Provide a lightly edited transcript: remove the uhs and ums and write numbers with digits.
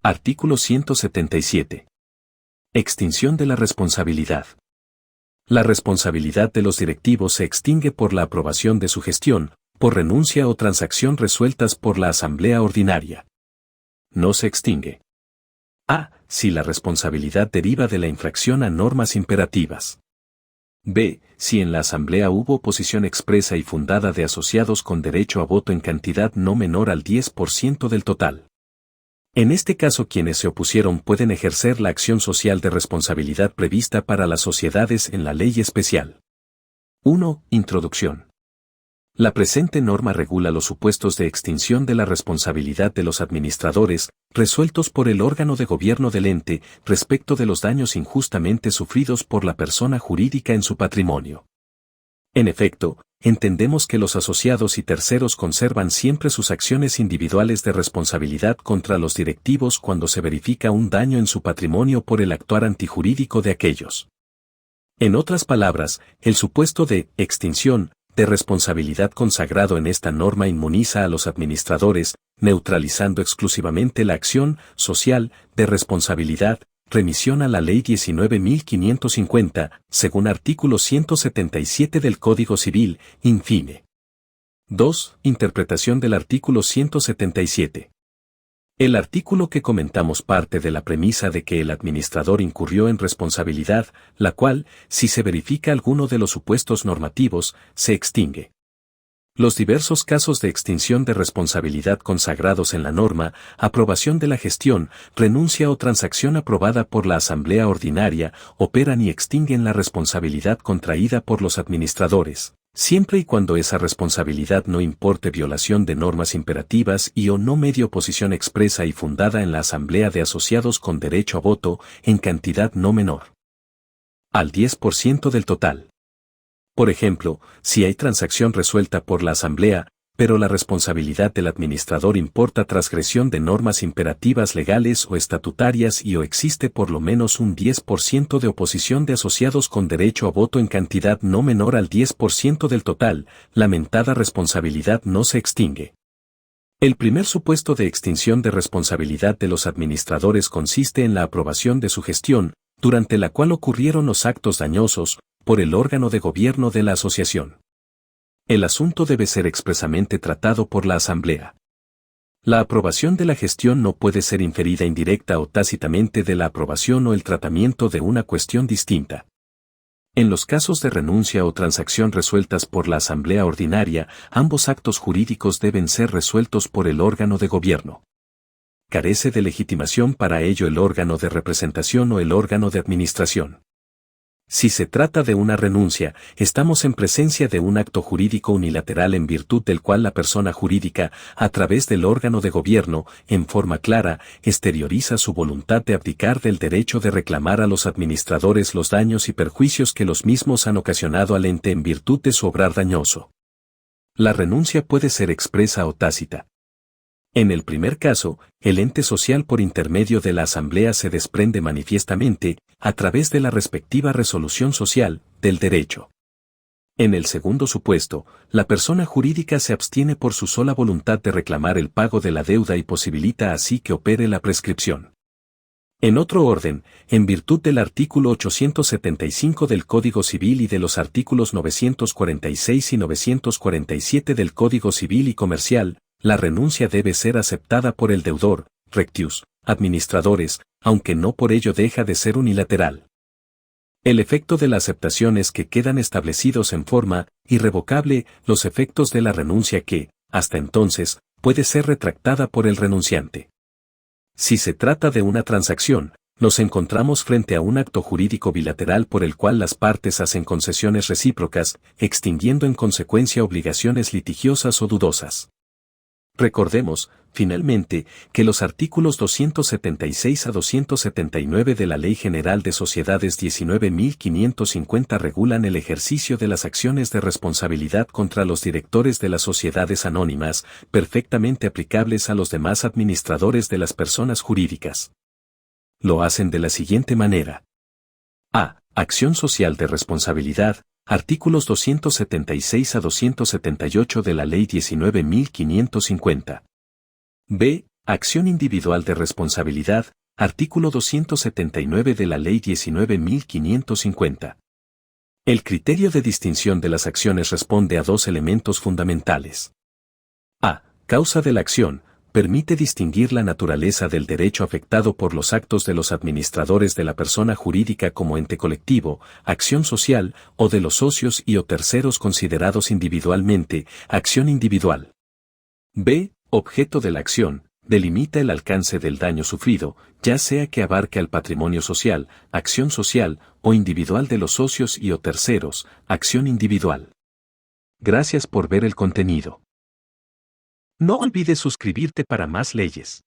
Artículo 177. Extinción de la responsabilidad. La responsabilidad de los directivos se extingue por la aprobación de su gestión, por renuncia o transacción resueltas por la Asamblea Ordinaria. No se extingue. A. Si la responsabilidad deriva de la infracción a normas imperativas. B. Si en la Asamblea hubo oposición expresa y fundada de asociados con derecho a voto en cantidad no menor al 10% del total. En este caso, quienes se opusieron pueden ejercer la acción social de responsabilidad prevista para las sociedades en la ley especial. 1. Introducción. La presente norma regula los supuestos de extinción de la responsabilidad de los administradores, resueltos por el órgano de gobierno del ente, respecto de los daños injustamente sufridos por la persona jurídica en su patrimonio. En efecto, entendemos que los asociados y terceros conservan siempre sus acciones individuales de responsabilidad contra los directivos cuando se verifica un daño en su patrimonio por el actuar antijurídico de aquellos. En otras palabras, el supuesto de extinción de responsabilidad consagrado en esta norma inmuniza a los administradores, neutralizando exclusivamente la acción social de responsabilidad, remisión a la Ley 19.550, según artículo 177 del Código Civil, infine. 2. Interpretación del artículo 177. El artículo que comentamos parte de la premisa de que el administrador incurrió en responsabilidad, la cual, si se verifica alguno de los supuestos normativos, se extingue. Los diversos casos de extinción de responsabilidad consagrados en la norma, aprobación de la gestión, renuncia o transacción aprobada por la Asamblea Ordinaria, operan y extinguen la responsabilidad contraída por los administradores, siempre y cuando esa responsabilidad no importe violación de normas imperativas y o no medie oposición expresa y fundada en la Asamblea de asociados con derecho a voto, en cantidad no menor al 10% del total. Por ejemplo, si hay transacción resuelta por la Asamblea, pero la responsabilidad del administrador importa transgresión de normas imperativas legales o estatutarias y o existe por lo menos un 10% de oposición de asociados con derecho a voto en cantidad no menor al 10% del total, la mentada responsabilidad no se extingue. El primer supuesto de extinción de responsabilidad de los administradores consiste en la aprobación de su gestión, durante la cual ocurrieron los actos dañosos, por el órgano de gobierno de la asociación. El asunto debe ser expresamente tratado por la Asamblea. La aprobación de la gestión no puede ser inferida indirecta o tácitamente de la aprobación o el tratamiento de una cuestión distinta. En los casos de renuncia o transacción resueltas por la Asamblea Ordinaria, ambos actos jurídicos deben ser resueltos por el órgano de gobierno. Carece de legitimación para ello el órgano de representación o el órgano de administración. Si se trata de una renuncia, estamos en presencia de un acto jurídico unilateral en virtud del cual la persona jurídica, a través del órgano de gobierno, en forma clara, exterioriza su voluntad de abdicar del derecho de reclamar a los administradores los daños y perjuicios que los mismos han ocasionado al ente en virtud de su obrar dañoso. La renuncia puede ser expresa o tácita. En el primer caso, el ente social por intermedio de la Asamblea se desprende manifiestamente, a través de la respectiva resolución social, del derecho. En el segundo supuesto, la persona jurídica se abstiene por su sola voluntad de reclamar el pago de la deuda y posibilita así que opere la prescripción. En otro orden, en virtud del artículo 875 del Código Civil y de los artículos 946 y 947 del Código Civil y Comercial, la renuncia debe ser aceptada por el deudor, rectius, administradores, aunque no por ello deja de ser unilateral. El efecto de la aceptación es que quedan establecidos en forma irrevocable los efectos de la renuncia que, hasta entonces, puede ser retractada por el renunciante. Si se trata de una transacción, nos encontramos frente a un acto jurídico bilateral por el cual las partes hacen concesiones recíprocas, extinguiendo en consecuencia obligaciones litigiosas o dudosas. Recordemos, finalmente, que los artículos 276 a 279 de la Ley General de Sociedades 19.550 regulan el ejercicio de las acciones de responsabilidad contra los directores de las sociedades anónimas, perfectamente aplicables a los demás administradores de las personas jurídicas. Lo hacen de la siguiente manera. A. Acción social de responsabilidad. Artículos 276 a 278 de la Ley 19.550. B. Acción individual de responsabilidad, artículo 279 de la Ley 19.550. El criterio de distinción de las acciones responde a dos elementos fundamentales. A. Causa de la acción. Permite distinguir la naturaleza del derecho afectado por los actos de los administradores de la persona jurídica como ente colectivo, acción social, o de los socios y o terceros considerados individualmente, acción individual. B. Objeto de la acción. Delimita el alcance del daño sufrido, ya sea que abarque al patrimonio social, acción social, o individual de los socios y o terceros, acción individual. Gracias por ver el contenido. No olvides suscribirte para más leyes.